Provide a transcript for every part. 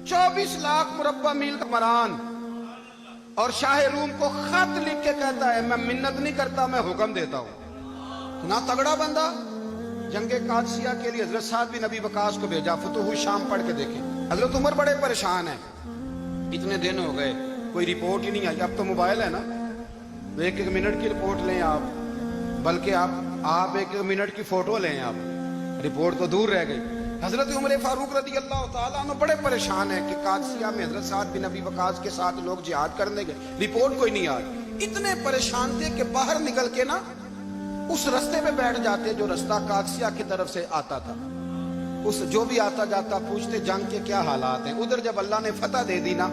24 लाख मुरब्बा मील का मरान, और शाह रूम को खत लिख के कहता है मैं मिन्नत नहीं करता, मैं हुक्म देता हूं। ना तगड़ा बंदा। जंगे कादसिया के लिए हजरत साद बिन नबी वकास को भेजा, फतुह शाम पढ़ के देखे। हजरत उमर बड़े परेशान है, इतने दिन हो गए कोई रिपोर्ट ही नहीं आई। अब तो मोबाइल है ना, एक एक मिनट की रिपोर्ट लें आप, बल्कि आप एक एक मिनट की फोटो लें आप, रिपोर्ट तो दूर रह गई। हजरत उमर फारूक रदी अल्लाह तआला अन्हु बड़े परेशान है कि कादसिया में हजरत साद बिन नबी वकास के साथ लोग जिहाद करने गए, रिपोर्ट कोई नहीं आई। इतने परेशान थे कि बाहर निकल के ना उस रास्ते पे बैठ जाते जो रास्ता कादसिया की तरफ से आता था। उस जो भी आता जाता पूछते जंग के क्या हालात हैं। उधर जब अल्लाह ने फतह दे दी ना,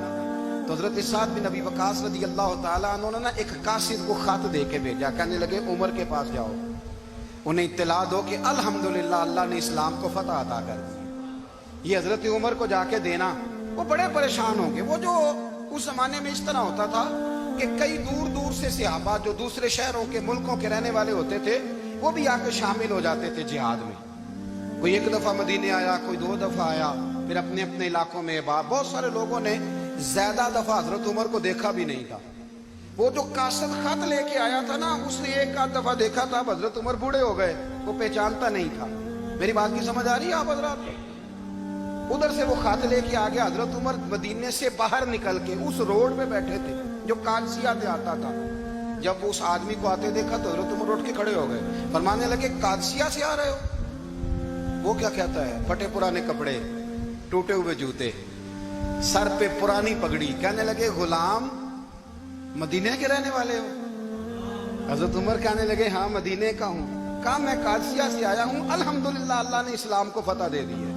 तो हजरत साद बिन नबी वकास रदी अल्लाह तआला अन्हु ने ना एक कासिद को खत दे के भेजा। कहने लगे उमर के पास जाओ, उन्हें इत्तला दो कि अल्हम्दुलिल्लाह अल्लाह ने इस्लाम को फतह अता कर दी। ये हजरत उमर को जाके देना। वो बड़े परेशान होंगे। वो जो उस जमाने में इस तरह होता था कि कई दूर दूर से सहाबा जो दूसरे शहरों के मुल्कों के रहने वाले होते थे, वो भी आके शामिल हो जाते थे जिहाद में। कोई एक दफा मदीने आया, कोई 2 दफा आया, फिर अपने अपने इलाकों में। बहुत सारे लोगों ने ज्यादा दफा हजरत उमर को देखा भी नहीं था। वो जो कासद खत लेके आया था ना, उसने एक आध दफा देखा था। हजरत उमर बूढ़े हो गए, वो पहचानता नहीं था। मेरी बात की समझ आ रही है आप हजरात? उधर से वो खत लेके आ गया। हजरत उमर मदीने से बाहर निकल के उस रोड पे बैठे थे जो कादसिया से आता था। जब उस आदमी को आते देखा तो हजरत उमर उठ के खड़े हो गए, फरमाने लगे कादसिया से आ रहे हो? वो क्या कहता है? फटे पुराने कपड़े, टूटे हुए जूते, सर पे पुरानी पगड़ी। कहने लगे गुलाम मदीने के रहने वाले हो? हजरत उमर कहने लगे हाँ मदीने का हूं। कहा मैं कादसिया से आया हूं, अल्हम्दुलिल्लाह अल्लाह ने इस्लाम को फतह दे दी है,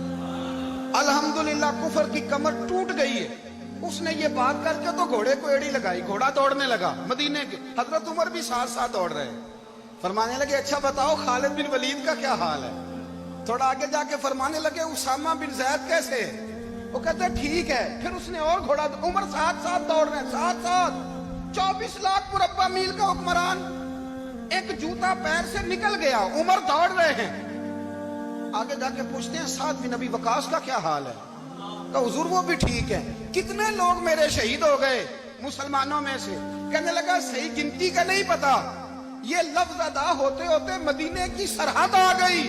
अल्हम्दुलिल्लाह कुफर की कमर टूट गई है। उसने ये बात करके तो घोड़े को एड़ी लगाई, घोड़ा दौड़ने लगा मदीने के। हजरत उमर भी साथ साथ दौड़ रहे। फरमाने लगे अच्छा बताओ खालिद बिन वलीद का क्या हाल है? थोड़ा आगे जाके फरमाने लगे उसामा बिन जैद कैसे है? वो कहते ठीक है। फिर उसने और घोड़ा, उमर साथ साथ दौड़ रहे हैं, साथ साथ। 24 लाख मुरब्बा मील का हुक्मरान, एक जूता पैर से निकल गया, उमर दौड़ रहे हैं। आगे जाके पूछते हैं साद बिन नबी वकास का क्या हाल है? तो हुजूर वो भी ठीक है। कितने लोग मेरे शहीद हो गए मुसलमानों में से? कहने लगा सही गिनती का नहीं पता, ये लफ्ज अदा होते होते मदीने की सरहद आ गई।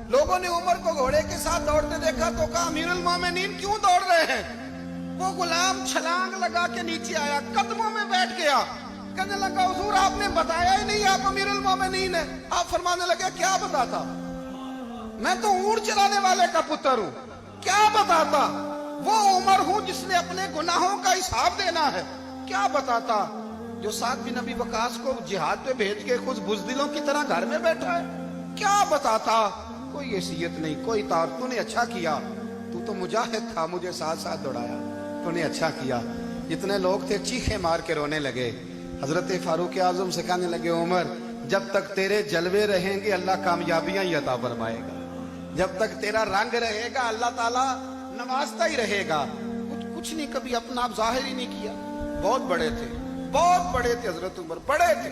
लोगों ने उमर को घोड़े के साथ दौड़ते देखा तो कहा अमीरुल मोमिनीन क्यों दौड़ रहे हैं? वो गुलाम छलांग लगा के नीचे आया, कदमों में बैठ गया। कहने लगा हुजूर आपने बताया ही नहीं आप अमीरुल मोमिनीन है। आप फरमाने लगे क्या बताता? मैं तो ऊंट चलाने वाले का पुत्र हूं, क्या बताता? वो उमर हूं जिसने अपने गुनाहों का हिसाब देना है, क्या बताता? जो साद बिन नबी वकास को जिहाद पे भेज के खुद बुजदिलों की तरह घर में बैठा है, क्या बताता? कोई हैसियत नहीं, कोई तार। तूने अच्छा किया, तू तो मुजाहिद था, मुझे साथ साथ दौड़ाया, तूने अच्छा किया। जितने लोग थे चीखे मार के रोने लगे। हजरत फारूक आजम से कहने लगे उमर जब तक तेरे जलवे रहेंगे अल्लाह कामयाबियां ही अता फरमाएगा, जब तक तेरा रंग रहेगा अल्लाह ताला नवाजता ही रहेगा। कुछ नहीं, कभी अपना आप जाहिर ही नहीं किया। बहुत बड़े थे, बहुत बड़े थे हजरत उमर, बड़े थे,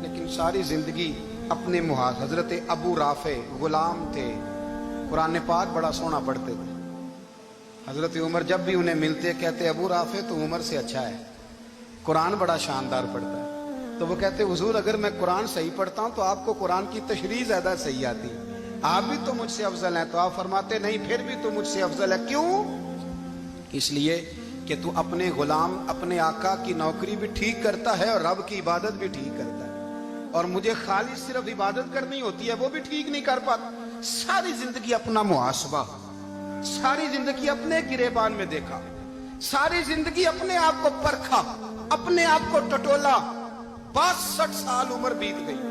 लेकिन सारी जिंदगी अपने मुहाज। हजरत अबू राफे गुलाम थे, कुरान पाक बड़ा सोना पढ़ते थे। हजरत उमर जब भी उन्हें मिलते कहते अबू राफे तो उमर से अच्छा है, कुरान बड़ा शानदार पढ़ता है। तो वो कहते हुजूर अगर मैं कुरान सही पढ़ता हूं तो आपको कुरान की तशरीह ज्यादा सही आती, आप भी तो मुझसे अफजल हैं। तो आप फरमाते नहीं फिर भी तो मुझसे अफजल है। क्यों? इसलिए कि तू अपने गुलाम अपने आका की नौकरी भी ठीक करता है और रब की इबादत भी ठीक करता है, और मुझे खाली सिर्फ इबादत करनी होती है वो भी ठीक नहीं कर पाता। सारी जिंदगी अपना मुहासबा, सारी जिंदगी अपने गिरेबान में देखा, सारी जिंदगी अपने आप को परखा, अपने आप को टटोला। 62 साल उम्र बीत गई।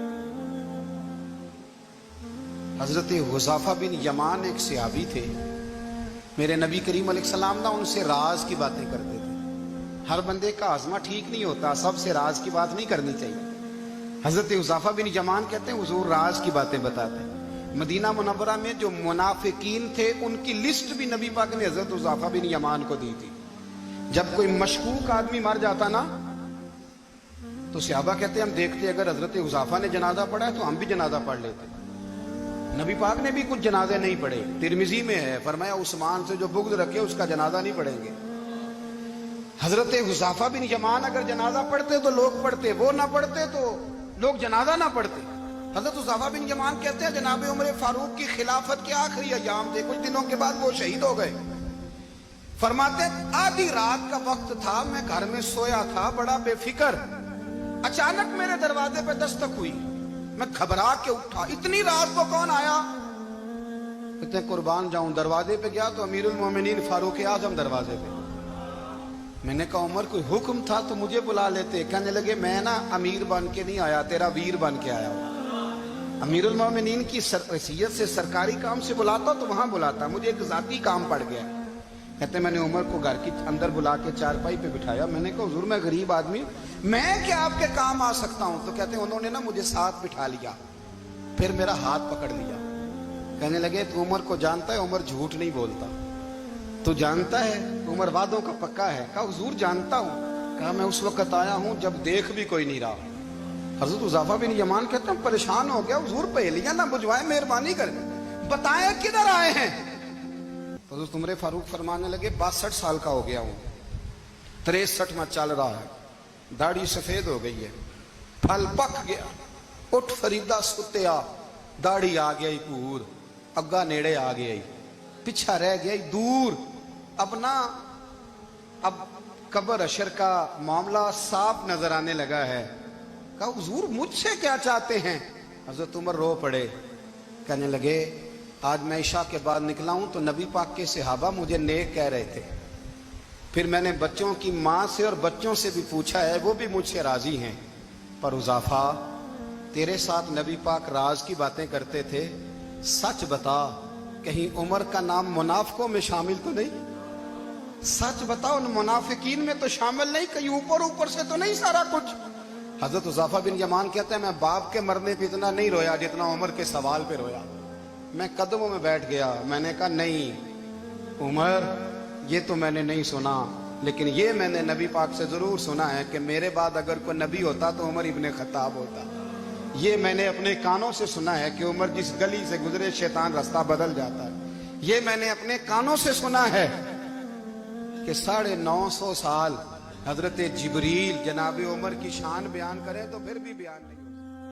हजरत हुज़ैफा बिन यमान एक सहाबी थे, मेरे नबी करीम अलैहिस्सलाम ना उनसे राज की बातें करते थे। हर बंदे का आज़मा ठीक नहीं होता, सबसे राज की बात नहीं करनी चाहिए। हजरत हुज़ैफा बिन यमान कहते हैं हुजूर राज की बातें बताते हैं। मदीना मुनव्वरा में जो मुनाफिकीन थे उनकी लिस्ट भी नबी पाक ने हजरत हुज़ैफा बिन यमान को दी थी। जब कोई मशकूक आदमी मर जाता ना तो सहाबा कहते हम देखते अगर हजरत हुज़ैफा ने जनाजा पढ़ा है तो हम भी जनाजा पढ़ लेते। नबी पाक ने भी कुछ जनाजे नहीं पढ़े, तिरमिजी में है, फरमाया उस्मान से जो बुग़्ज़ रखे उसका जनाजा नहीं पढ़ेंगे। हजरत हुज़ाफा बिन यमान अगर जनाजा पढ़ते तो लोग पढ़ते, वो ना पढ़ते तो लोग जनाजा ना पढ़ते। हजरत हुज़ाफा बिन यमान कहते हैं जनाब उमर फारूक की खिलाफत के आखिरी अयाम थे, कुछ दिनों के बाद वो शहीद हो गए। फरमाते आधी रात का वक्त था, मैं घर में सोया था बड़ा बेफिक्र, अचानक मेरे दरवाजे पे दस्तक हुई, मैं घबरा के उठा, इतनी रात को कौन आया? इतने कुर्बान जाऊं, दरवाजे पे गया तो अमीरुल मोमिनीन फारूक आजम दरवाजे पे। मैंने कहा उमर कोई हुक्म था तो मुझे बुला लेते। कहने लगे मैं ना अमीर बन के नहीं आया, तेरा वीर बन के आया हूं। अमीरुल मोमिनीन की हैसियत से सरकारी काम से बुलाता तो वहां बुलाता, मुझे एक जाती काम पड़ गया। कहते मैंने उमर को घर की अंदर बुला के चारपाई पे बिठाया, मैंने कहा हुजूर मैं गरीब आदमी, मैं क्या आपके काम आ सकता हूं? तो कहते उन्होंने ना मुझे साथ बिठा लिया, फिर मेरा हाथ पकड़ लिया, कहने लगे तू उमर को जानता है? उमर झूठ नहीं बोलता। तू जानता है? उमर वादों का पक्का है। कहा हुजूर जानता हूं। कहा मैं उस वक्त आया हूं जब देख भी कोई नहीं रहा। हजरत हुज़ाफा बिन यमान कहते हैं परेशान हो गया, हुजूर पहेलियां ना बुझवाए, मेहरबानी कर बताएं किधर आए हैं। तो उमर फारूक फरमाने लगे 62 साल का हो गया हूं, 63 में चल रहा है, दाढ़ी सफेद हो गई है, फल पक गया, उठ फरीदा सुत्या, दाढ़ी आ गई पूर, अग्गा नेड़े आ गया, पिछा रह गया दूर, अब कब्र अशर का मामला साफ नजर आने लगा है। कहा हुजूर मुझसे क्या चाहते हैं? हजरत उमर रो पड़े, कहने लगे आज मैं इशा के बाद निकला हूं तो नबी पाक के सहाबा मुझे नेक कह रहे थे, फिर मैंने बच्चों की मां से और बच्चों से भी पूछा है, वो भी मुझसे राजी हैं, पर हुज़ाफा तेरे साथ नबी पाक राज की बातें करते थे, सच बता कहीं उमर का नाम मुनाफिकों में शामिल तो नहीं? सच बता उन मुनाफिकीन में तो शामिल नहीं, कहीं ऊपर ऊपर से तो नहीं सारा कुछ? हजरत हुज़ाफा बिन यमान कहते हैं मैं बाप के मरने पे इतना नहीं रोया जितना उमर के सवाल पे रोया। मैं कदमों में बैठ गया, मैंने कहा नहीं उमर ये तो मैंने नहीं सुना, लेकिन ये मैंने नबी पाक से जरूर सुना है कि मेरे बाद अगर कोई नबी होता तो उमर इब्ने खत्ताब होता। ये मैंने अपने कानों से सुना है कि उमर जिस गली से गुजरे शैतान रास्ता बदल जाता है। ये मैंने अपने कानों से सुना है कि 950 साल हजरत जिब्रील जनाब उमर की शान बयान करे तो फिर भी बयान नहीं।